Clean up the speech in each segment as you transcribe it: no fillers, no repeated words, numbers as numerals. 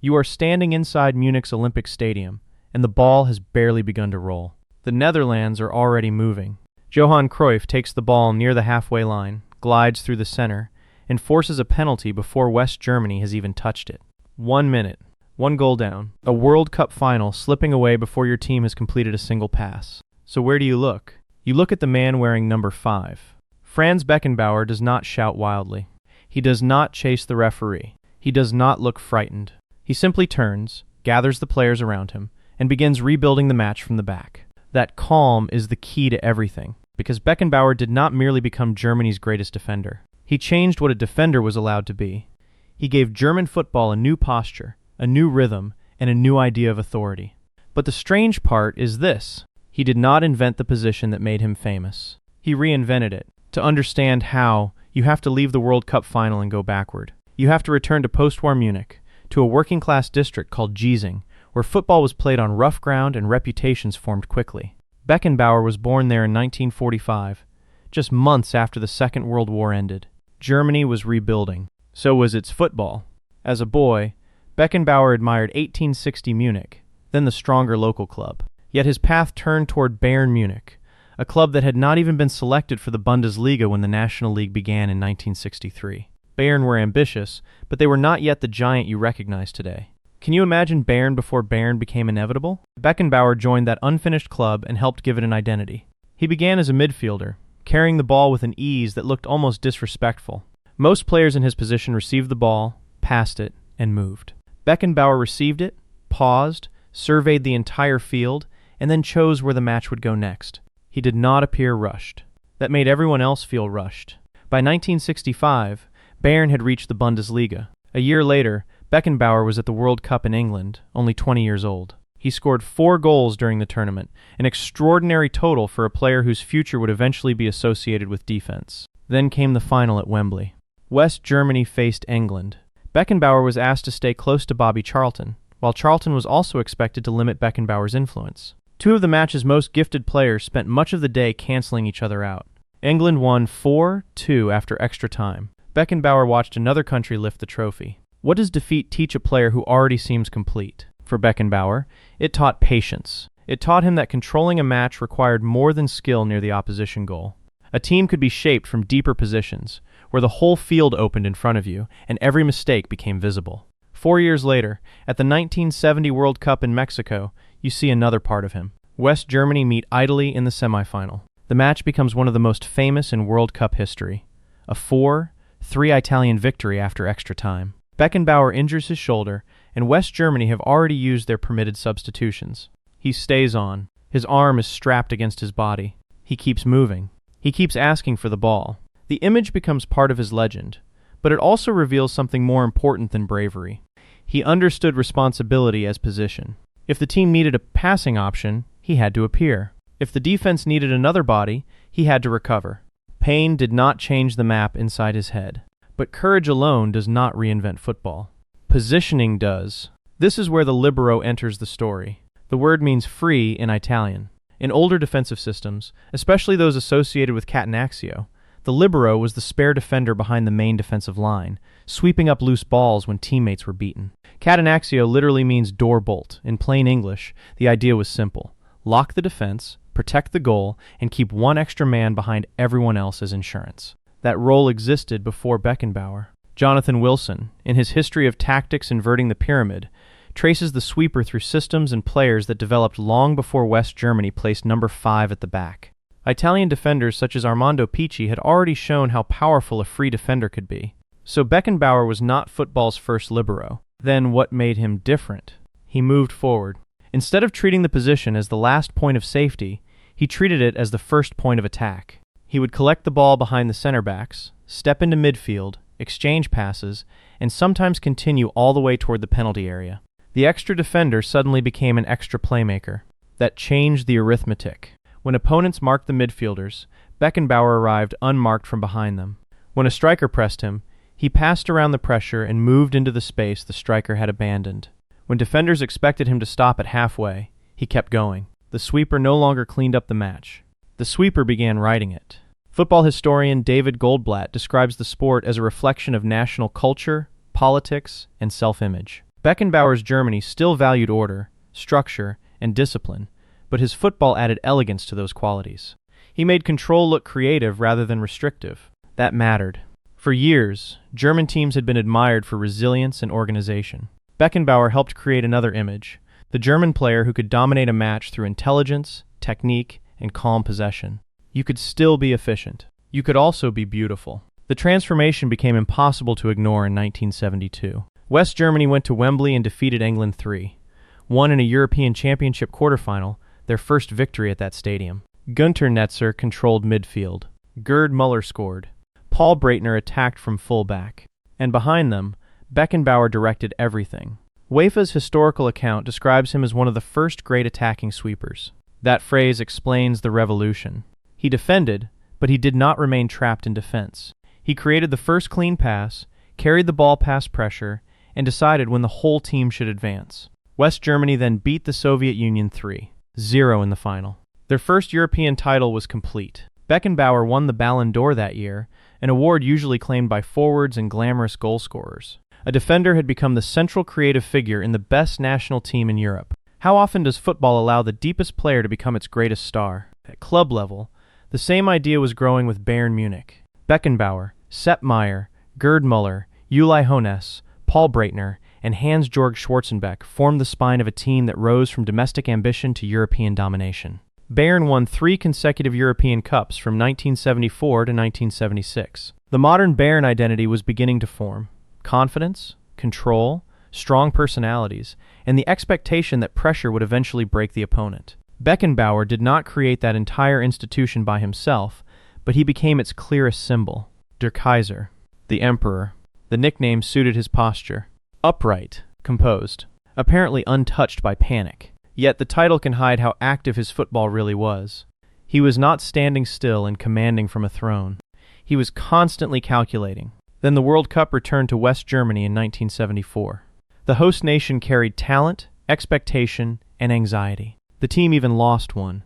You are standing inside Munich's Olympic Stadium, and the ball has barely begun to roll. The Netherlands are already moving. Johan Cruyff takes the ball near the halfway line, glides through the center, and forces a penalty before West Germany has even touched it. 1 minute, 1 goal down, a World Cup final slipping away before your team has completed a single pass. So where do you look? You look at the man wearing number 5. Franz Beckenbauer does not shout wildly. He does not chase the referee. He does not look frightened. He simply turns, gathers the players around him, and begins rebuilding the match from the back. That calm is the key to everything, because Beckenbauer did not merely become Germany's greatest defender. He changed what a defender was allowed to be. He gave German football a new posture, a new rhythm, and a new idea of authority. But the strange part is this. He did not invent the position that made him famous. He reinvented it. To understand how, you have to leave the World Cup final and go backward. You have to return to postwar Munich, to a working-class district called Giesing, where football was played on rough ground and reputations formed quickly. Beckenbauer was born there in 1945, just months after the Second World War ended. Germany was rebuilding. So was its football. As a boy, Beckenbauer admired 1860 Munich, then the stronger local club. Yet his path turned toward Bayern Munich, a club that had not even been selected for the Bundesliga when the National League began in 1963. Bayern were ambitious, but they were not yet the giant you recognize today. Can you imagine Bayern before Bayern became inevitable? Beckenbauer joined that unfinished club and helped give it an identity. He began as a midfielder, carrying the ball with an ease that looked almost disrespectful. Most players in his position received the ball, passed it, and moved. Beckenbauer received it, paused, surveyed the entire field, and then chose where the match would go next. He did not appear rushed. That made everyone else feel rushed. By 1965, Bayern had reached the Bundesliga. A year later, Beckenbauer was at the World Cup in England, only 20 years old. He scored 4 goals during the tournament, an extraordinary total for a player whose future would eventually be associated with defense. Then came the final at Wembley. West Germany faced England. Beckenbauer was asked to stay close to Bobby Charlton, while Charlton was also expected to limit Beckenbauer's influence. 2 of the match's most gifted players spent much of the day canceling each other out. England won 4-2 after extra time. Beckenbauer watched another country lift the trophy. What does defeat teach a player who already seems complete? For Beckenbauer, it taught patience. It taught him that controlling a match required more than skill near the opposition goal. A team could be shaped from deeper positions, where the whole field opened in front of you, and every mistake became visible. 4 years later, at the 1970 World Cup in Mexico, you see another part of him. West Germany meet Italy in the semifinal. The match becomes one of the most famous in World Cup history. A 4-3 Italian victory after extra time. Beckenbauer injures his shoulder, and West Germany have already used their permitted substitutions. He stays on. His arm is strapped against his body. He keeps moving. He keeps asking for the ball. The image becomes part of his legend, but it also reveals something more important than bravery. He understood responsibility as position. If the team needed a passing option, he had to appear. If the defense needed another body, he had to recover. Pain did not change the map inside his head. But courage alone does not reinvent football. Positioning does. This is where the Libero enters the story. The word means free in Italian. In older defensive systems, especially those associated with Catenaccio, the Libero was the spare defender behind the main defensive line, sweeping up loose balls when teammates were beaten. Catenaccio literally means door bolt. In plain English, the idea was simple. Lock the defense, protect the goal, and keep one extra man behind everyone else as insurance. That role existed before Beckenbauer. Jonathan Wilson, in his History of Tactics Inverting the Pyramid, traces the sweeper through systems and players that developed long before West Germany placed number 5 at the back. Italian defenders such as Armando Picci had already shown how powerful a free defender could be. So Beckenbauer was not football's first libero. Then what made him different? He moved forward. Instead of treating the position as the last point of safety, he treated it as the first point of attack. He would collect the ball behind the center backs, step into midfield, exchange passes, and sometimes continue all the way toward the penalty area. The extra defender suddenly became an extra playmaker. That changed the arithmetic. When opponents marked the midfielders, Beckenbauer arrived unmarked from behind them. When a striker pressed him, he passed around the pressure and moved into the space the striker had abandoned. When defenders expected him to stop at halfway, he kept going. The sweeper no longer cleaned up the match. The sweeper began writing it. Football historian David Goldblatt describes the sport as a reflection of national culture, politics, and self-image. Beckenbauer's Germany still valued order, structure, and discipline, but his football added elegance to those qualities. He made control look creative rather than restrictive. That mattered. For years, German teams had been admired for resilience and organization. Beckenbauer helped create another image, the German player who could dominate a match through intelligence, technique, and calm possession. You could still be efficient. You could also be beautiful. The transformation became impossible to ignore in 1972. West Germany went to Wembley and defeated England 3-1 in a European Championship quarterfinal, their first victory at that stadium. Günter Netzer controlled midfield. Gerd Müller scored. Paul Breitner attacked from fullback. And behind them, Beckenbauer directed everything. UEFA's historical account describes him as one of the first great attacking sweepers. That phrase explains the revolution. He defended, but he did not remain trapped in defense. He created the first clean pass, carried the ball past pressure, and decided when the whole team should advance. West Germany then beat the Soviet Union 3-0 in the final. Their first European title was complete. Beckenbauer won the Ballon d'Or that year, an award usually claimed by forwards and glamorous goal scorers. A defender had become the central creative figure in the best national team in Europe. How often does football allow the deepest player to become its greatest star? At club level, the same idea was growing with Bayern Munich. Beckenbauer, Sepp Maier, Gerd Müller, Uli Hoeneß, Paul Breitner, and Hans-Georg Schwarzenbeck formed the spine of a team that rose from domestic ambition to European domination. Bayern won 3 consecutive European Cups from 1974 to 1976. The modern Bayern identity was beginning to form. Confidence, control, strong personalities, and the expectation that pressure would eventually break the opponent. Beckenbauer did not create that entire institution by himself, but he became its clearest symbol. Der Kaiser, the Emperor. The nickname suited his posture. Upright, composed, apparently untouched by panic. Yet the title can hide how active his football really was. He was not standing still and commanding from a throne. He was constantly calculating. Then the World Cup returned to West Germany in 1974. The host nation carried talent, expectation, and anxiety. The team even lost 1-0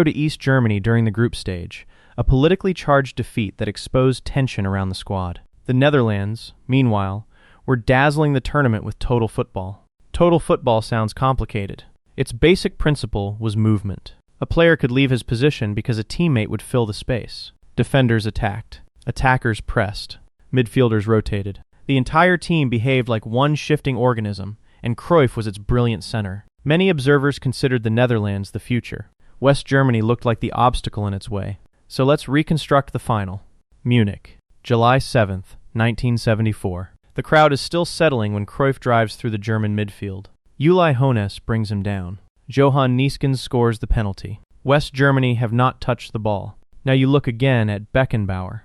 to East Germany during the group stage, a politically charged defeat that exposed tension around the squad. The Netherlands, meanwhile, were dazzling the tournament with total football. Total football sounds complicated. Its basic principle was movement. A player could leave his position because a teammate would fill the space. Defenders attacked. Attackers pressed. Midfielders rotated. The entire team behaved like one shifting organism, and Cruyff was its brilliant center. Many observers considered the Netherlands the future. West Germany looked like the obstacle in its way. So let's reconstruct the final. Munich, July 7th, 1974. The crowd is still settling when Cruyff drives through the German midfield. Uli Hoeneß brings him down. Johann Neeskens scores the penalty. West Germany have not touched the ball. Now you look again at Beckenbauer.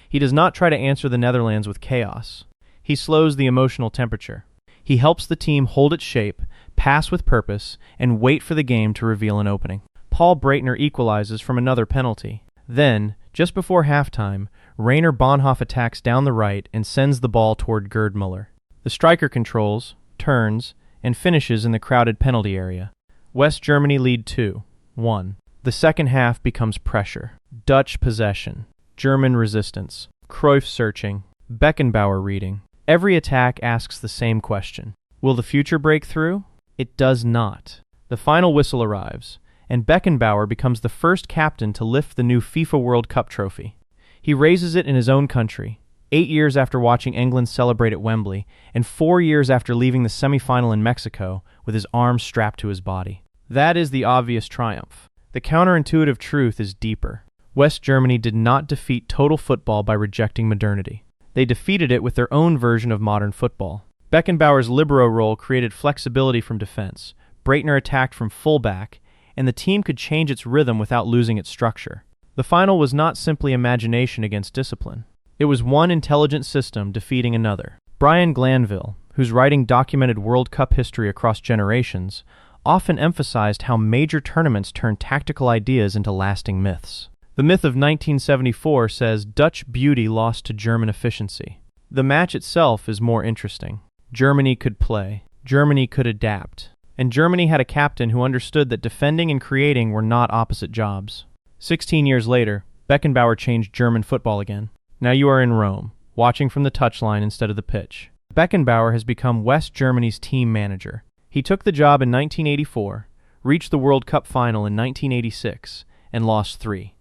He does not try to answer the Netherlands with chaos. He slows the emotional temperature. He helps the team hold its shape, pass with purpose, and wait for the game to reveal an opening. Paul Breitner equalizes from another penalty. Then, just before halftime, Rainer Bonhoff attacks down the right and sends the ball toward Gerd Müller. The striker controls, turns, and finishes in the crowded penalty area. West Germany lead 2-1. The second half becomes pressure. Dutch possession. German resistance. Cruyff searching. Beckenbauer reading. Every attack asks the same question. Will the future break through? It does not. The final whistle arrives, and Beckenbauer becomes the first captain to lift the new FIFA World Cup trophy. He raises it in his own country, 8 years after watching England celebrate at Wembley, and 4 years after leaving the semifinal in Mexico with his arms strapped to his body. That is the obvious triumph. The counterintuitive truth is deeper. West Germany did not defeat total football by rejecting modernity. They defeated it with their own version of modern football. Beckenbauer's Libero role created flexibility from defense. Breitner attacked from fullback, and the team could change its rhythm without losing its structure. The final was not simply imagination against discipline. It was one intelligent system defeating another. Brian Glanville, whose writing documented World Cup history across generations, often emphasized how major tournaments turn tactical ideas into lasting myths. The myth of 1974 says Dutch beauty lost to German efficiency. The match itself is more interesting. Germany could play. Germany could adapt. And Germany had a captain who understood that defending and creating were not opposite jobs. 16 years later, Beckenbauer changed German football again. Now you are in Rome, watching from the touchline instead of the pitch. Beckenbauer has become West Germany's team manager. He took the job in 1984, reached the World Cup final in 1986, and lost 3-2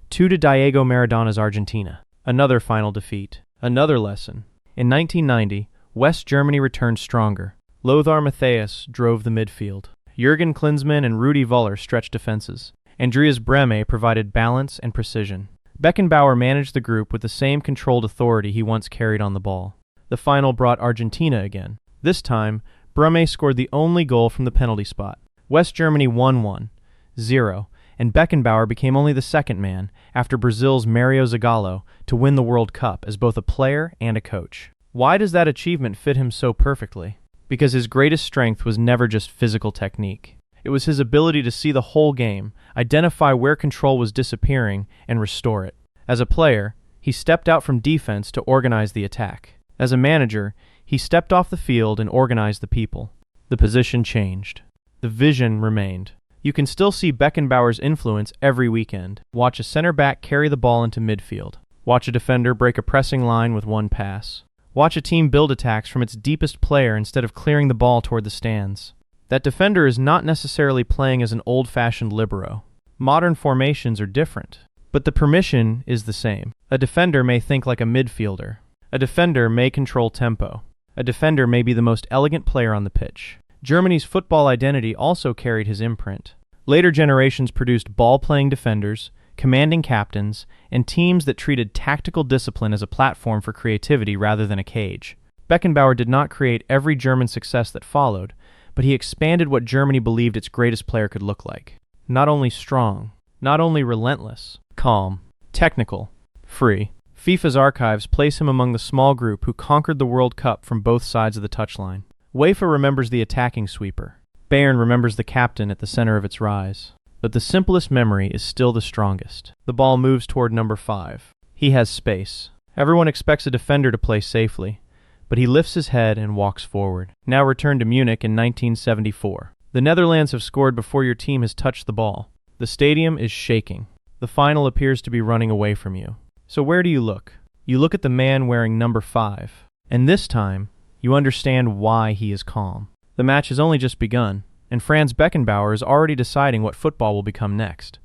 to Diego Maradona's Argentina. Another final defeat. Another lesson. In 1990, West Germany returned stronger. Lothar Matthäus drove the midfield. Jürgen Klinsmann and Rudi Völler stretched defenses. Andreas Brehme provided balance and precision. Beckenbauer managed the group with the same controlled authority he once carried on the ball. The final brought Argentina again. This time, Brehme scored the only goal from the penalty spot. West Germany won 1-0, and Beckenbauer became only the second man, after Brazil's Mario Zagallo, to win the World Cup as both a player and a coach. Why does that achievement fit him so perfectly? Because his greatest strength was never just physical technique. It was his ability to see the whole game, identify where control was disappearing, and restore it. As a player, he stepped out from defense to organize the attack. As a manager, he stepped off the field and organized the people. The position changed. The vision remained. You can still see Beckenbauer's influence every weekend. Watch a center back carry the ball into midfield. Watch a defender break a pressing line with one pass. Watch a team build attacks from its deepest player instead of clearing the ball toward the stands. That defender is not necessarily playing as an old-fashioned libero. Modern formations are different, but the permission is the same. A defender may think like a midfielder. A defender may control tempo. A defender may be the most elegant player on the pitch. Germany's football identity also carried his imprint. Later generations produced ball-playing defenders, commanding captains, and teams that treated tactical discipline as a platform for creativity rather than a cage. Beckenbauer did not create every German success that followed, but he expanded what Germany believed its greatest player could look like. Not only strong, not only relentless, calm, technical, free. FIFA's archives place him among the small group who conquered the World Cup from both sides of the touchline. UEFA remembers the attacking sweeper. Bayern remembers the captain at the center of its rise. But the simplest memory is still the strongest. The ball moves toward number 5. He has space. Everyone expects a defender to play safely, but he lifts his head and walks forward. Now return to Munich in 1974. The Netherlands have scored before your team has touched the ball. The stadium is shaking. The final appears to be running away from you. So where do you look? You look at the man wearing number 5. And this time, you understand why he is calm. The match has only just begun, and Franz Beckenbauer is already deciding what football will become next.